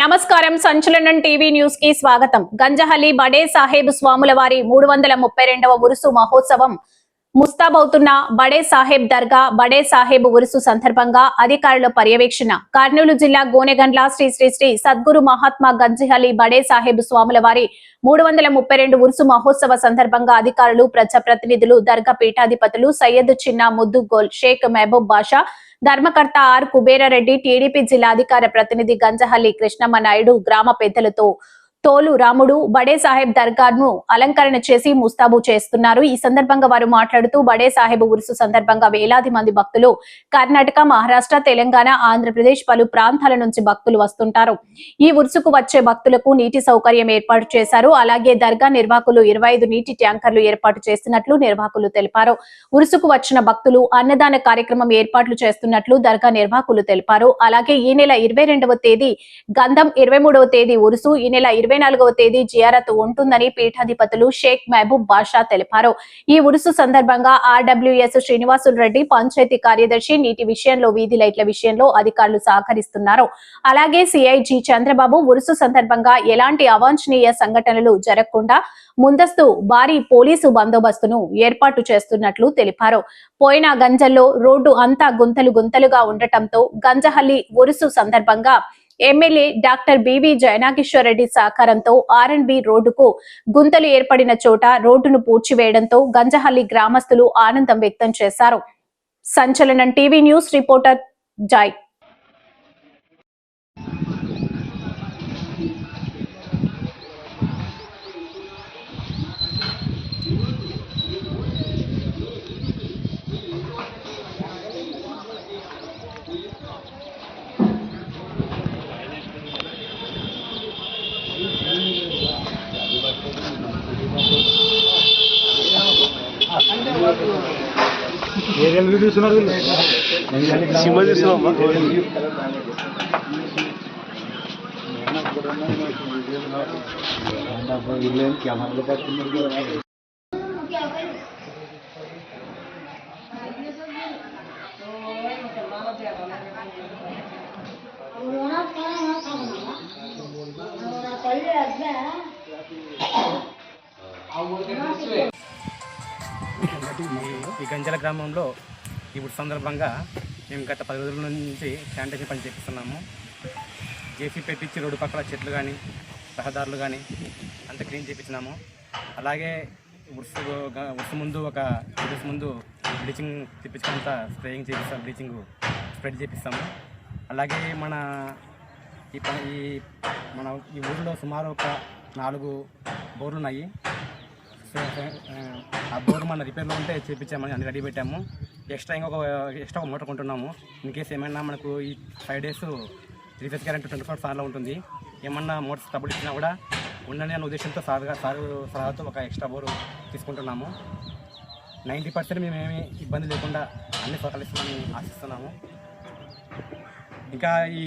నమస్కారం సంచలనం TV news కి స్వాగతం. గంజహల్లి బడే సాహెబ్ స్వాముల వారి 332వ ఉరుసు మహోత్సవం ముస్తాబవుతున్న బడే సాహెబ్ దర్గా బడే సాహెబ్ ఉరుసు సందర్భంగా అధికారుల పర్యవేక్షణ. కర్నూలు జిల్లా గోనెగండ్ల శ్రీ శ్రీ శ్రీ సద్గురు మహాత్మా గంజహల్లి బడే సాహెబ్ స్వాముల వారి 332 ఉరుసు మహోత్సవ సందర్భంగా అధికారులు, ప్రజాప్రతినిధులు, దర్గా పీఠాధిపతులు సయ్యద్ చిన్నా ముద్దు గోల్, షేక్ మహబూబ్ బాషా, ధర్మకర్త ఆర్ కుబేరారెడ్డి, టీడీపీ జిల్లా అధికార ప్రతినిధి గంజహల్లి కృష్ణమ్మ నాయుడు, గ్రామ పెద్దలతో తోలు రాముడు బడే సాహెబ్ దర్గాను అలంకరణ చేసి ముస్తాబు చేస్తున్నారు. ఈ సందర్భంగా వారు మాట్లాడుతూ బడే సాహెబ్ ఉరుసు సందర్భంగా వేలాది మంది భక్తులు కర్ణాటక, మహారాష్ట్ర, తెలంగాణ, ఆంధ్రప్రదేశ్ పలు ప్రాంతాల నుంచి భక్తులు వస్తుంటారు. ఈ ఉరుసుకు వచ్చే భక్తులకు నీటి సౌకర్యం ఏర్పాటు చేశారు. అలాగే దర్గా నిర్వాహకులు 25 నీటి ట్యాంకర్లు ఏర్పాటు చేస్తున్నట్లు నిర్వాహకులు తెలిపారు. ఉరుసుకు వచ్చిన భక్తులు అన్నదాన కార్యక్రమం ఏర్పాట్లు చేస్తున్నట్లు దర్గా నిర్వాహకులు తెలిపారు. అలాగే ఈ నెల 22వ తేదీ గంధం, 23వ తేదీ ఉరుసు, ఈ నెల 24వ తేదీ జియారత్ ఉంటుందని పీఠాధిపతులు షేక్ మహబూబ్ బాషా తెలిపారు. ఈ ఉరుసు సందర్భంగా ఆర్డబ్ల్యూఎస్ శ్రీనివాసులు రెడ్డి, పంచాయతీ కార్యదర్శి, నీటి విషయంలో, వీధి లైట్ల విషయంలో అధికారులు సహకరిస్తున్నారు. అలాగే సిఐజి చంద్రబాబు ఉరుసు సందర్భంగా ఎలాంటి అవాంఛనీయ సంఘటనలు జరగకుండా ముందస్తు భారీ పోలీసు బందోబస్తును ఏర్పాటు చేస్తున్నట్లు తెలిపారు. పోయిన గంజల్లో రోడ్డు అంతా గుంతలు గుంతలుగా ఉండటంతో గంజహల్లి ఉరుసు సందర్భంగా MLA doctor BV Jayanakishore Reddy సహకారంతో ఆర్ఎండ్బి రోడ్డుకు గుంతలు ఏర్పడిన చోట రోడ్డును పూడ్చివేయడంతో గంజహల్లి గ్రామస్తులు ఆనందం వ్యక్తం చేశారు. సంచలనం టీవీ న్యూస్ రిపోర్టర్ జాయ్. ఈ గంజల గ్రామంలో ఈ ఉత్సవ సందర్భంగా మేము గత 10 రోజుల నుంచి శానిటేషన్ పని చేపిస్తున్నాము. జేసీ పెట్టించి రోడ్డు పక్కల చెట్లు కానీ, రహదారులు కానీ అంత క్లీన్ చేయించినాము. అలాగే ఉరుసు ముందు ఒక 2 days ముందు బ్లీచింగ్ తెప్పించుకుంటా స్ప్రేయింగ్ చేపిస్తాం, బ్లీచింగ్ స్ప్రెడ్ చేపిస్తాము. అలాగే ఈ ఊరిలో సుమారు ఒక 4 బోర్లు ఉన్నాయి. ఆ బోర్డు మన రిపేర్లో ఉంటే చేయించామని అన్ని రెడీ పెట్టాము. ఎక్స్ట్రా ఒక మోటార్ కొంటున్నాము. ఇన్ కేసు ఏమైనా మనకు ఈ 5 days 3 phase కరెంట్ 24 hours ఉంటుంది. ఏమన్నా మోటార్స్ ట్రబుల్ ఇచ్చినా కూడా ఉండండి అనే ఉద్దేశంతో సలహాతో ఒక ఎక్స్ట్రా బోరు తీసుకుంటున్నాము. 90% మేమేమి ఇబ్బంది లేకుండా అన్ని సహకరిస్తామని ఆశిస్తున్నాము. ఇంకా ఈ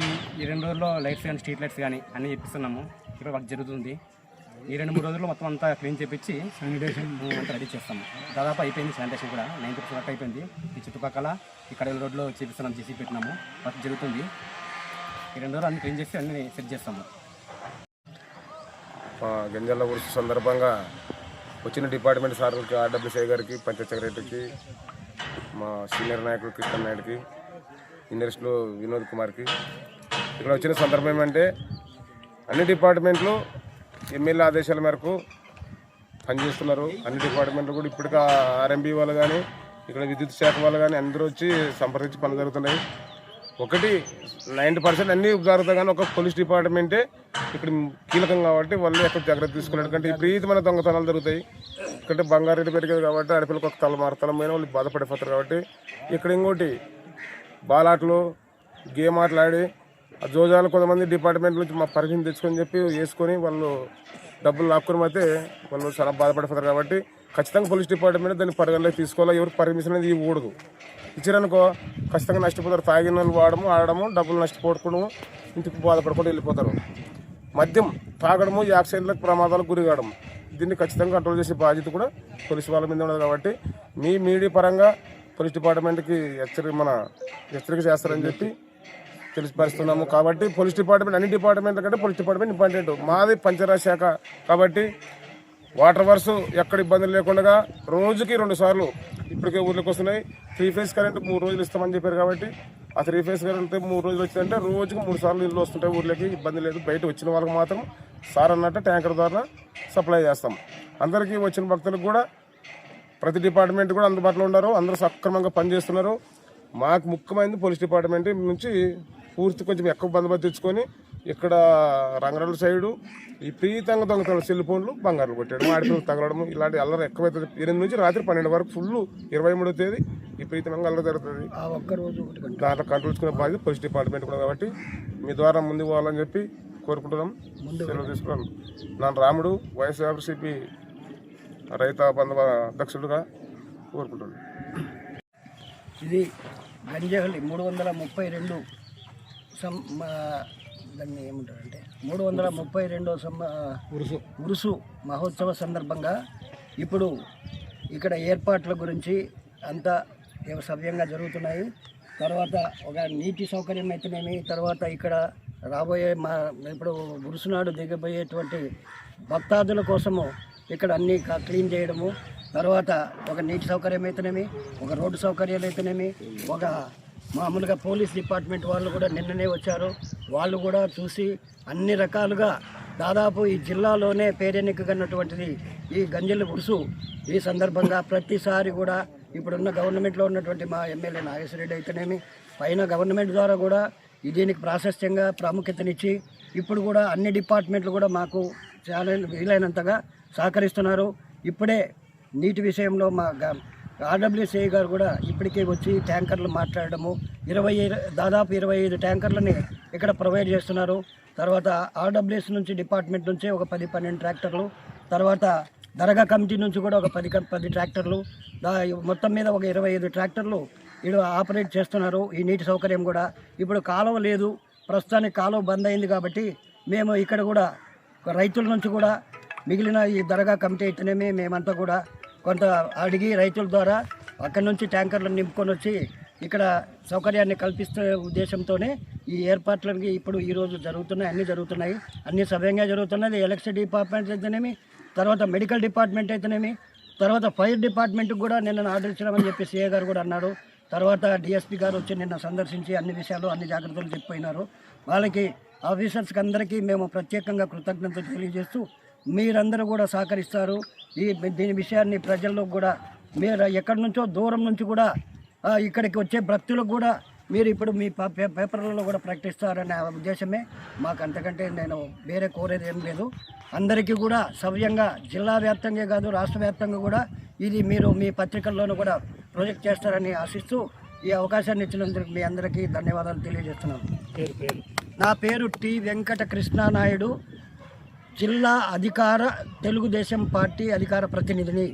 2 రోజుల్లో లైట్స్ కానీ, స్ట్రీట్ లైట్స్ కానీ అన్నీ ఇప్పిస్తున్నాము. ఇప్పుడు వర్క్ జరుగుతుంది. ఈ 2-3 రోజుల్లో మొత్తం అంతా క్లీన్ చేపించి శానిటేషన్ అంతా రెడీ చేస్తాము. దాదాపు అయిపోయింది. శానిటేషన్ కూడా 90% వర్క్ అయిపోయింది. ఈ చుట్టుపక్కల ఇక్కడ రోడ్లో చేపిస్తున్నాం, చేసి పెట్టినాము. వర్క్ జరుగుతుంది. ఈ 2 రోజులు అన్ని క్లీన్ చేసి అన్ని సెట్ చేస్తాము. గంజాల ఉరుసు సందర్భంగా వచ్చిన డిపార్ట్మెంట్ సార్లకి, ఆర్డబ్ల్యూసీ గారికి, పంచాయత్ సెక్రటరీకి, మా సీనియర్ నాయకుడు కృష్ణ నాయుడికి, యూనివర్సిటీలో వినోద్ కుమార్కి ఇక్కడ వచ్చిన సందర్భం ఏమంటే అన్ని డిపార్ట్మెంట్లు ఎమ్మెల్యే ఆదేశాల మేరకు పనిచేస్తున్నారు. అన్ని డిపార్ట్మెంట్లు కూడా ఇప్పటికే ఆర్ఎంబీ వాళ్ళు కానీ, ఇక్కడ విద్యుత్ శాఖ వాళ్ళు కానీ అందరూ వచ్చి సంప్రదించి పనులు జరుగుతున్నాయి. 90% అన్నీ జరుగుతాయి కానీ ఒక పోలీస్ డిపార్ట్మెంటే ఇక్కడ కీలకం కాబట్టి వాళ్ళు ఎక్కడ జాగ్రత్త తీసుకున్నారు. ఎందుకంటే విపరీతమైన దొంగతనాలు జరుగుతాయి. ఎందుకంటే బంగారు రేటు పెరిగేది కాబట్టి ఆడపిల్లకి ఒక తలమారతలమైన వాళ్ళు బాధపడిపోతారు. కాబట్టి ఇక్కడ ఇంకోటి బాలాటలు, గేమ్ ఆటలాడి ఆ జోజాలు కొంతమంది డిపార్ట్మెంట్ నుంచి మా పర్మిషన్ తెచ్చుకొని చెప్పి వేసుకొని వాళ్ళు డబ్బులు లాక్కుని అయితే వాళ్ళు చాలా బాధపడిపోతారు. కాబట్టి ఖచ్చితంగా పోలీస్ డిపార్ట్మెంట్ దాన్ని పరిగణలోకి తీసుకోవాలి. ఎవరికి పర్మిషన్ అనేది ఇవ్వకూడదు. ఇచ్చారనుకో ఖచ్చితంగా నష్టపోతారు. తాగిన వాళ్ళు ఆడము, డబ్బులు నష్టపోవడము, ఇంటికి బాధపడకుండా వెళ్ళిపోతారు. మద్యం తాగడము, యాక్సిడెంట్లకు, ప్రమాదాలకు గురి కావడం, దీన్ని ఖచ్చితంగా కంట్రోల్ చేసే బాధ్యత కూడా పోలీసు వాళ్ళ మీద ఉండదు. కాబట్టి మీడియా పరంగా పోలీస్ డిపార్ట్మెంట్కి హెచ్చరిక చేస్తారని చెప్పి తెలిసిపరుస్తున్నాము. కాబట్టి పోలీస్ డిపార్ట్మెంట్ అన్ని డిపార్ట్మెంట్ల కంటే పోలీస్ డిపార్ట్మెంట్ ఇంపార్టెంట్. మాది పంచాయతీ శాఖ కాబట్టి వాటర్ వర్క్స్ ఎక్కడ ఇబ్బందులు లేకుండా రోజుకి 2 సార్లు ఇప్పటికే ఊర్లోకి వస్తున్నాయి. 3 ఫేజ్ కరెంట్ 3 రోజులు ఇస్తామని చెప్పారు కాబట్టి ఆ 3 ఫేజ్ కరెంట్ 3 రోజులు వచ్చిందంటే రోజుకి 3 సార్లు నీళ్ళు వస్తుంటాయి ఊర్లోకి. ఇబ్బంది లేదు. బయట వచ్చిన వాళ్ళకి మాత్రం సార్ అన్నట్టు ట్యాంకర్ ద్వారా సప్లై చేస్తాం. అందరికీ వచ్చిన భక్తులకు కూడా ప్రతి డిపార్ట్మెంట్ కూడా అందుబాటులో ఉన్నారు. అందరూ సక్రమంగా పనిచేస్తున్నారు. మాకు ముఖ్యమైనది పోలీస్ డిపార్ట్మెంట్ నుంచి పూర్తి కొంచెం ఎక్కువ బందోబస్తు తెచ్చుకొని ఇక్కడ రంగరాల సైడు విపరీతంగా దొంగతనం సెల్ ఫోన్లు బంగారు కొట్టడం ఆడిపిల్లలు తగలడం ఇలాంటి అల్లరి ఎక్కువైతుంది. 8 నుంచి రాత్రి 12 వరకు ఫుల్ 23వ తేదీ విపరీతంగా అల్లరి జరుగుతుంది. దాంట్లో కంట్రోల్ చేసుకునే బాధ్యత పోలీస్ డిపార్ట్మెంట్ కూడా కాబట్టి మీ ద్వారా ముందుకు పోవాలని చెప్పి కోరుకుంటున్నాం. సెలవు తీసుకున్నాను. నా రాముడు వైఎస్ఆర్సీపీ రైత బంధువ అధ్యక్షుడుగా కోరుకుంటున్నాను. ఇది గంజహల్లి 332 దాన్ని ఏమంటారంటే 332 ఉరుసు మహోత్సవ సందర్భంగా ఇప్పుడు ఇక్కడ ఏర్పాట్ల గురించి అంతా సవ్యంగా జరుగుతున్నాయి. తర్వాత ఒక నీటి సౌకర్యం అయితేనేమి, తర్వాత ఇక్కడ రాబోయే ఇప్పుడు ఉరుసునాడు దిగబోయేటువంటి భక్తాదుల కోసము ఇక్కడ అన్నీ క్లీన్ చేయడము, తర్వాత ఒక నీటి సౌకర్యం అయితేనేమి, ఒక రోడ్డు సౌకర్యాలు అయితేనేమి, ఒక మామూలుగా పోలీస్ డిపార్ట్మెంట్ వాళ్ళు కూడా నిన్ననే వచ్చారు. వాళ్ళు కూడా చూసి అన్ని రకాలుగా దాదాపు ఈ జిల్లాలోనే పేరెన్నికన్నటువంటిది ఈ గంజల ఉరుసు. ఈ సందర్భంగా ప్రతిసారి కూడా ఇప్పుడున్న గవర్నమెంట్లో ఉన్నటువంటి మా ఎమ్మెల్యే నాగేశ్వరరెడ్డి అయితేనేమి, పైన గవర్నమెంట్ ద్వారా కూడా దీనికి ప్రాశస్త్యంగా ప్రాముఖ్యతనిచ్చి ఇప్పుడు కూడా అన్ని డిపార్ట్మెంట్లు కూడా మాకు చాలా వీలైనంతగా సహకరిస్తున్నారు. ఇప్పుడే నీటి విషయంలో మా ఆర్డబ్ల్యూసీ గారు కూడా ఇప్పటికే వచ్చి ట్యాంకర్లు మాట్లాడడము, దాదాపు 25 ట్యాంకర్లని ఇక్కడ ప్రొవైడ్ చేస్తున్నారు. తర్వాత ఆర్డబ్ల్యూఎస్ నుంచి డిపార్ట్మెంట్ నుంచి ఒక 10-12 ట్రాక్టర్లు, తర్వాత దర్గా కమిటీ నుంచి కూడా ఒక 10 ట్రాక్టర్లు, మొత్తం మీద ఒక 25 ట్రాక్టర్లు ఇక్కడ ఆపరేట్ చేస్తున్నారు. ఈ నీటి సౌకర్యం కూడా ఇప్పుడు కాలువ లేదు, ప్రస్తుతానికి కాలువ బంద్ అయింది కాబట్టి మేము ఇక్కడ కూడా రైతుల నుంచి కూడా మిగిలిన ఈ దర్గా కమిటీ అయితేనేమి మేమంతా కూడా కొంత అడిగి రైతుల ద్వారా అక్కడి నుంచి ట్యాంకర్లను నింపుకొని వచ్చి ఇక్కడ సౌకర్యాన్ని కల్పిస్తే ఉద్దేశంతోనే ఈ ఏర్పాట్లకి ఇప్పుడు ఈరోజు జరుగుతున్నాయి. అన్నీ జరుగుతున్నాయి, అన్నీ సవ్యంగా జరుగుతున్నది. ఎలక్ట్రిసిటీ డిపార్ట్మెంట్ అయితేనేమి, తర్వాత మెడికల్ డిపార్ట్మెంట్ అయితేనేమి, తర్వాత ఫైర్ డిపార్ట్మెంట్కి కూడా నిన్న ఆర్డర్ ఇచ్చినామని చెప్పి సీఏ గారు కూడా అన్నారు. తర్వాత డిఎస్పీ గారు వచ్చి నిన్న సందర్శించి అన్ని విషయాలు అన్ని జాగ్రత్తలు చెప్పిపోయినారు. వాళ్ళకి ఆఫీసర్స్కి అందరికీ మేము ప్రత్యేకంగా కృతజ్ఞతలు తెలియజేస్తూ మీరందరూ కూడా సహకరిస్తారు. దీని విషయాన్ని ప్రజల్లో కూడా మీరు ఎక్కడి నుంచో దూరం నుంచి కూడా ఇక్కడికి వచ్చే భక్తులకు కూడా మీరు ఇప్పుడు మీ పేపర్లలో కూడా ప్రకటిస్తారనే ఉద్దేశమే మాకు. అంతకంటే నేను వేరే కోరేది ఏం లేదు. అందరికీ కూడా సవ్యంగా జిల్లా వ్యాప్తంగా కాదు రాష్ట్ర వ్యాప్తంగా కూడా ఇది మీరు మీ పత్రికల్లోనూ కూడా ప్రొజెక్ట్ చేస్తారని ఆశిస్తూ ఈ అవకాశాన్ని ఇచ్చినందుకు మీ అందరికీ ధన్యవాదాలు తెలియజేస్తున్నాను. నా పేరు టి వెంకట కృష్ణానాయుడు, జిల్లా తెలుగుదేశం పార్టీ అధికార ప్రతినిధిని.